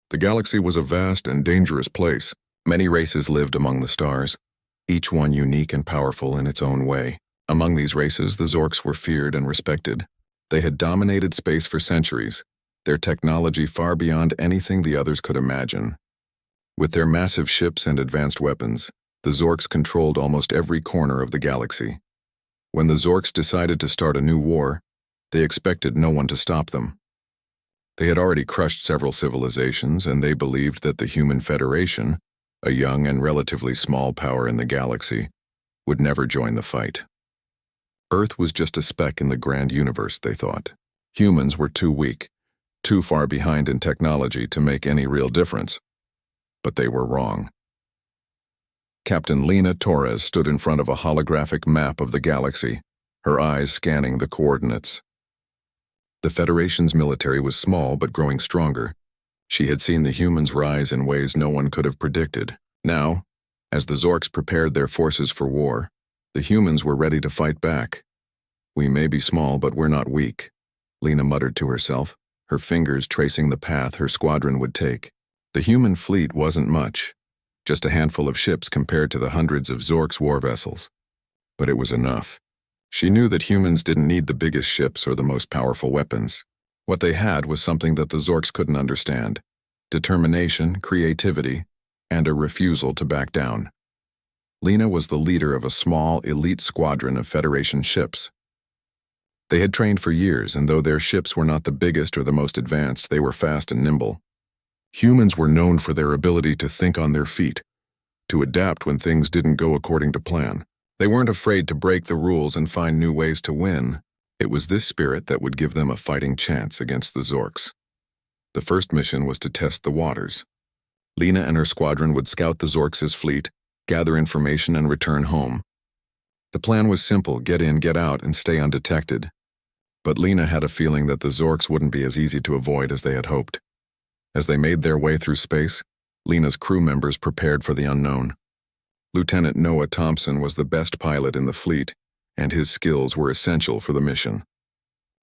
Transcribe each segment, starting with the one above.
The galaxy was a vast and dangerous place. Many races lived among the stars, each one unique and powerful in its own way. Among these races, the Zorks were feared and respected. They had dominated space for centuries, their technology far beyond anything the others could imagine. With their massive ships and advanced weapons, the Zorks controlled almost every corner of the galaxy. When the Zorks decided to start a new war, they expected no one to stop them. They had already crushed several civilizations, and they believed that the Human Federation, a young and relatively small power in the galaxy, would never join the fight. Earth was just a speck in the grand universe, they thought. Humans were too weak, too far behind in technology to make any real difference. But they were wrong. Captain Lena Torres stood in front of a holographic map of the galaxy, her eyes scanning the coordinates. The Federation's military was small but growing stronger. She had seen the humans rise in ways no one could have predicted. Now, as the Zorks prepared their forces for war, the humans were ready to fight back. "We may be small, but we're not weak," Lena muttered to herself, her fingers tracing the path her squadron would take. The human fleet wasn't much, just a handful of ships compared to the hundreds of Zorks' war vessels. But it was enough. She knew that humans didn't need the biggest ships or the most powerful weapons. What they had was something that the Zorks couldn't understand: determination, creativity, and a refusal to back down. Lena was the leader of a small, elite squadron of Federation ships. They had trained for years, and though their ships were not the biggest or the most advanced, they were fast and nimble. Humans were known for their ability to think on their feet, to adapt when things didn't go according to plan. They weren't afraid to break the rules and find new ways to win. It was this spirit that would give them a fighting chance against the Zorks. The first mission was to test the waters. Lena and her squadron would scout the Zorks' fleet, gather information, and return home. The plan was simple: get in, get out, and stay undetected. But Lena had a feeling that the Zorks wouldn't be as easy to avoid as they had hoped. As they made their way through space, Lena's crew members prepared for the unknown. Lieutenant Noah Thompson was the best pilot in the fleet, and his skills were essential for the mission.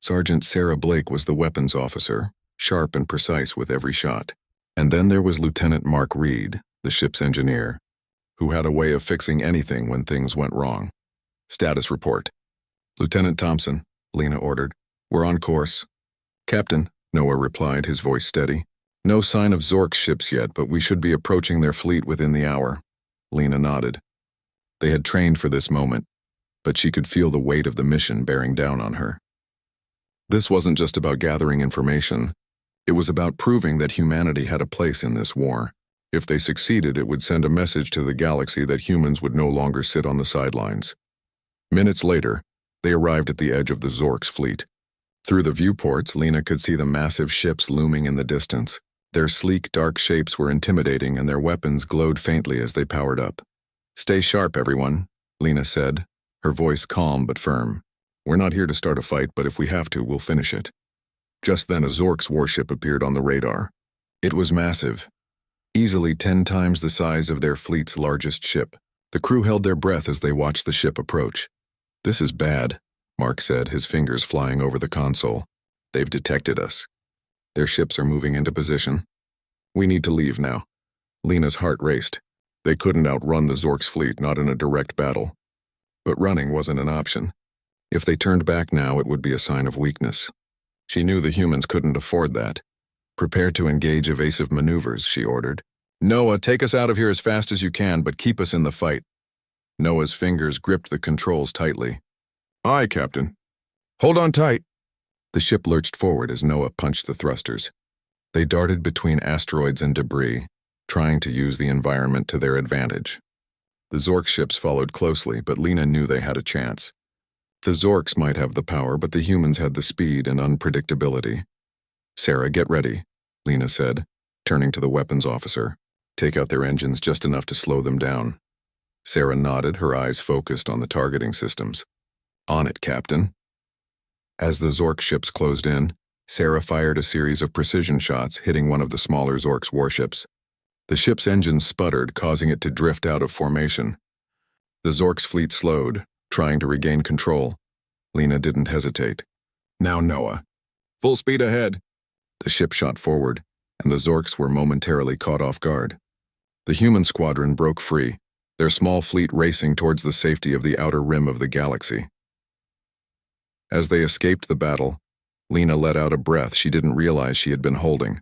Sergeant Sarah Blake was the weapons officer, sharp and precise with every shot. And then there was Lieutenant Mark Reed, the ship's engineer, who had a way of fixing anything when things went wrong. "Status report." "Lieutenant Thompson," Lena ordered. "We're on course." "Captain," Noah replied, his voice steady. "No sign of Zork ships yet, but we should be approaching their fleet within the hour." Lena nodded. They had trained for this moment, but she could feel the weight of the mission bearing down on her. This wasn't just about gathering information. It was about proving that humanity had a place in this war. If they succeeded, it would send a message to the galaxy that humans would no longer sit on the sidelines. Minutes later, they arrived at the edge of the Zorks' fleet. Through the viewports, Lena could see the massive ships looming in the distance. Their sleek, dark shapes were intimidating, and their weapons glowed faintly as they powered up. "Stay sharp, everyone," Lena said, her voice calm but firm. "We're not here to start a fight, but if we have to, we'll finish it." Just then a Zorks warship appeared on the radar. It was massive, easily 10 times the size of their fleet's largest ship. The crew held their breath as they watched the ship approach. "This is bad," Mark said, his fingers flying over the console. "They've detected us. Their ships are moving into position. We need to leave now." Lena's heart raced. They couldn't outrun the Zorks' fleet, not in a direct battle. But running wasn't an option. If they turned back now, it would be a sign of weakness. She knew the humans couldn't afford that. "Prepare to engage evasive maneuvers," she ordered. "Noah, take us out of here as fast as you can, but keep us in the fight." Noah's fingers gripped the controls tightly. "Aye, Captain." "Hold on tight." The ship lurched forward as Noah punched the thrusters. They darted between asteroids and debris, trying to use the environment to their advantage. The Zork ships followed closely, but Lena knew they had a chance. The Zorks might have the power, but the humans had the speed and unpredictability. "Sarah, get ready," Lena said, turning to the weapons officer. "Take out their engines just enough to slow them down." Sarah nodded, her eyes focused on the targeting systems. "On it, Captain." As the Zork ships closed in, Sarah fired a series of precision shots, hitting one of the smaller Zorks' warships. The ship's engines sputtered, causing it to drift out of formation. The Zorks' fleet slowed, trying to regain control. Lena didn't hesitate. "Now, Noah. Full speed ahead." The ship shot forward, and the Zorks were momentarily caught off guard. The human squadron broke free, their small fleet racing towards the safety of the outer rim of the galaxy. As they escaped the battle, Lena let out a breath she didn't realize she had been holding.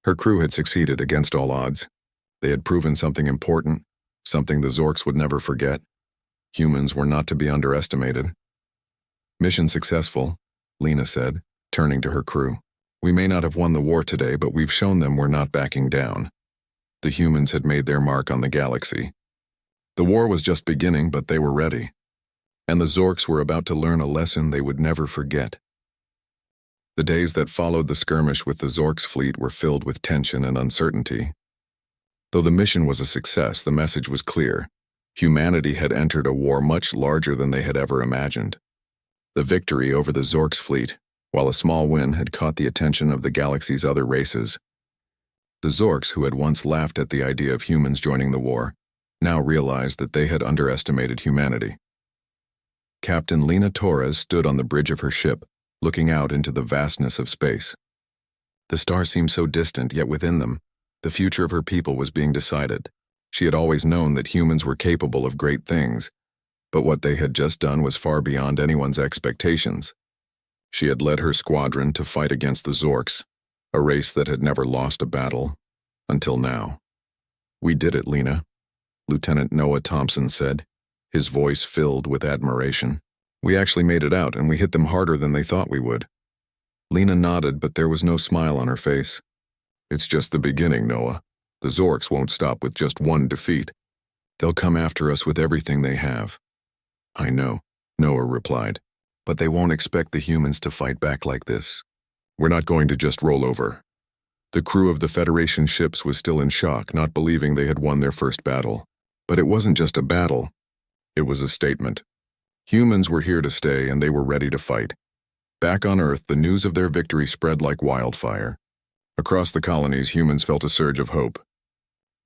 Her crew had succeeded against all odds. They had proven something important, something the Zorks would never forget. Humans were not to be underestimated. "Mission successful," Lena said, turning to her crew. "We may not have won the war today, but we've shown them we're not backing down." The humans had made their mark on the galaxy. The war was just beginning, but they were ready. And the Zorks were about to learn a lesson they would never forget. The days that followed the skirmish with the Zorks fleet were filled with tension and uncertainty. Though the mission was a success, the message was clear. Humanity had entered a war much larger than they had ever imagined. The victory over the Zorks fleet, while a small win, had caught the attention of the galaxy's other races. The Zorks, who had once laughed at the idea of humans joining the war, now realized that they had underestimated humanity. Captain Lena Torres stood on the bridge of her ship, looking out into the vastness of space. The stars seemed so distant, yet within them, the future of her people was being decided. She had always known that humans were capable of great things, but what they had just done was far beyond anyone's expectations. She had led her squadron to fight against the Zorks, a race that had never lost a battle, until now. "We did it, Lena," Lieutenant Noah Thompson said, his voice filled with admiration. "We actually made it out, and we hit them harder than they thought we would." Lena nodded, but there was no smile on her face. "It's just the beginning, Noah. The Zorks won't stop with just one defeat. They'll come after us with everything they have." "I know," Noah replied, "but they won't expect the humans to fight back like this. We're not going to just roll over." The crew of the Federation ships was still in shock, not believing they had won their first battle. But it wasn't just a battle. It was a statement. Humans were here to stay, and they were ready to fight. Back on Earth, the news of their victory spread like wildfire. Across the colonies, humans felt a surge of hope.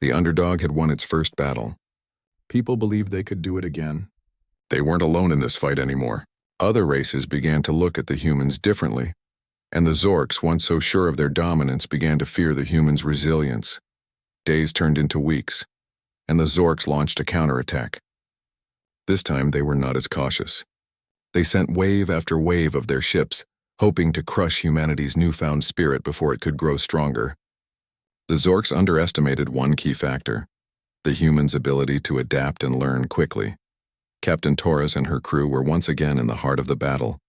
The underdog had won its first battle. People believed they could do it again. They weren't alone in this fight anymore. Other races began to look at the humans differently, and the Zorks, once so sure of their dominance, began to fear the humans' resilience. Days turned into weeks, and the Zorks launched a counterattack. This time they were not as cautious. They sent wave after wave of their ships, hoping to crush humanity's newfound spirit before it could grow stronger. The Zorks underestimated one key factor: the humans' ability to adapt and learn quickly. Captain Torres and her crew were once again in the heart of the battle.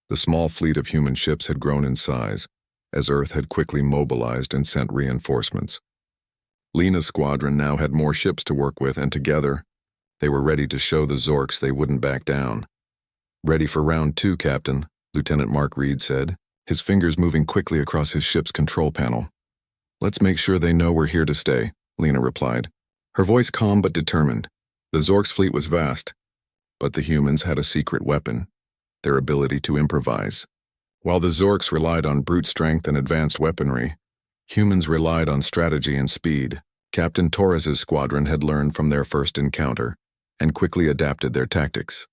The small fleet of human ships had grown in size, as Earth had quickly mobilized and sent reinforcements. Lena's squadron now had more ships to work with, and together, they were ready to show the Zorks they wouldn't back down. "Ready for round 2, Captain," Lieutenant Mark Reed said, his fingers moving quickly across his ship's control panel. "Let's make sure they know we're here to stay," Lena replied, her voice calm but determined. The Zorks' fleet was vast, but the humans had a secret weapon: their ability to improvise. While the Zorks relied on brute strength and advanced weaponry, humans relied on strategy and speed. Captain Torres's squadron had learned from their first encounter and quickly adapted their tactics.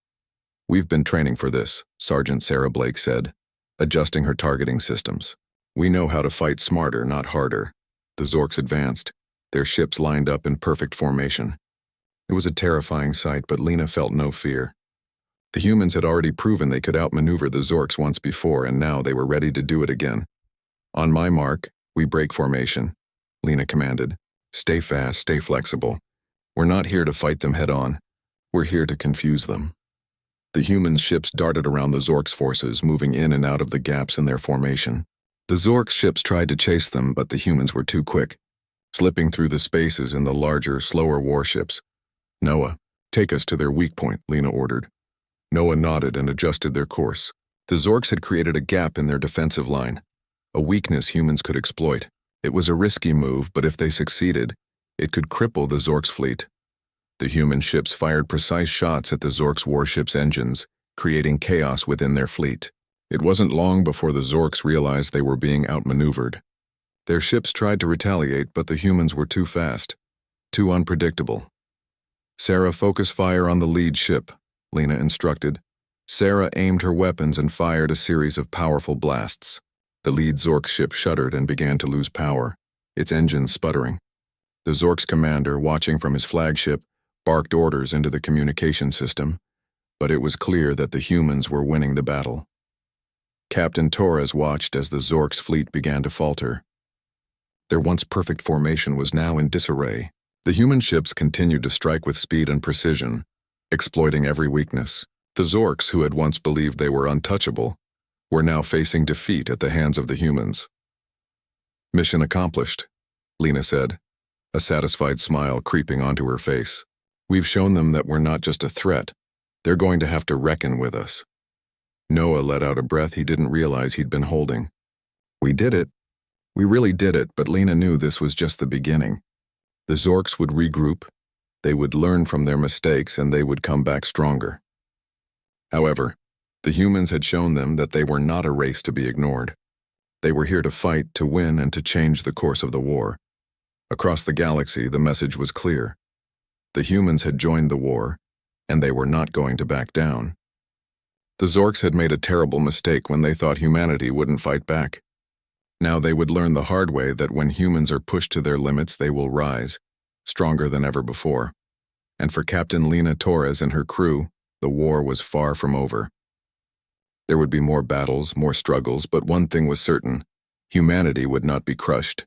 "We've been training for this," Sergeant Sarah Blake said, adjusting her targeting systems. "We know how to fight smarter, not harder." The Zorks advanced, their ships lined up in perfect formation. It was a terrifying sight, but Lena felt no fear. The humans had already proven they could outmaneuver the Zorks once before, and now they were ready to do it again. "On my mark, we break formation," Lena commanded. "Stay fast, stay flexible. We're not here to fight them head-on. We're here to confuse them." The humans' ships darted around the Zorks' forces, moving in and out of the gaps in their formation. The Zorks' ships tried to chase them, but the humans were too quick, slipping through the spaces in the larger, slower warships. "Noah, take us to their weak point," Lena ordered. Noah nodded and adjusted their course. The Zorks had created a gap in their defensive line, a weakness humans could exploit. It was a risky move, but if they succeeded, it could cripple the Zorks' fleet. The human ships fired precise shots at the Zorks' warships' engines, creating chaos within their fleet. It wasn't long before the Zorks realized they were being outmaneuvered. Their ships tried to retaliate, but the humans were too fast, too unpredictable. "Sarah, focus fire on the lead ship," Lena instructed. Sarah aimed her weapons and fired a series of powerful blasts. The lead Zork ship shuddered and began to lose power, its engines sputtering. The Zork's commander, watching from his flagship, barked orders into the communication system, but it was clear that the humans were winning the battle. Captain Torres watched as the Zork's fleet began to falter. Their once perfect formation was now in disarray. The human ships continued to strike with speed and precision, exploiting every weakness. The Zorks, who had once believed they were untouchable, were now facing defeat at the hands of the humans. "Mission accomplished," Lena said, a satisfied smile creeping onto her face. "We've shown them that we're not just a threat. They're going to have to reckon with us." Noah let out a breath he didn't realize he'd been holding. "We did it. We really did it," but Lena knew this was just the beginning. The Zorks would regroup, they would learn from their mistakes, and they would come back stronger. However, the humans had shown them that they were not a race to be ignored. They were here to fight, to win, and to change the course of the war. Across the galaxy, the message was clear. The humans had joined the war, and they were not going to back down. The Zorks had made a terrible mistake when they thought humanity wouldn't fight back. Now they would learn the hard way that when humans are pushed to their limits, they will rise, stronger than ever before. And for Captain Lena Torres and her crew, the war was far from over. There would be more battles, more struggles, but one thing was certain: humanity would not be crushed.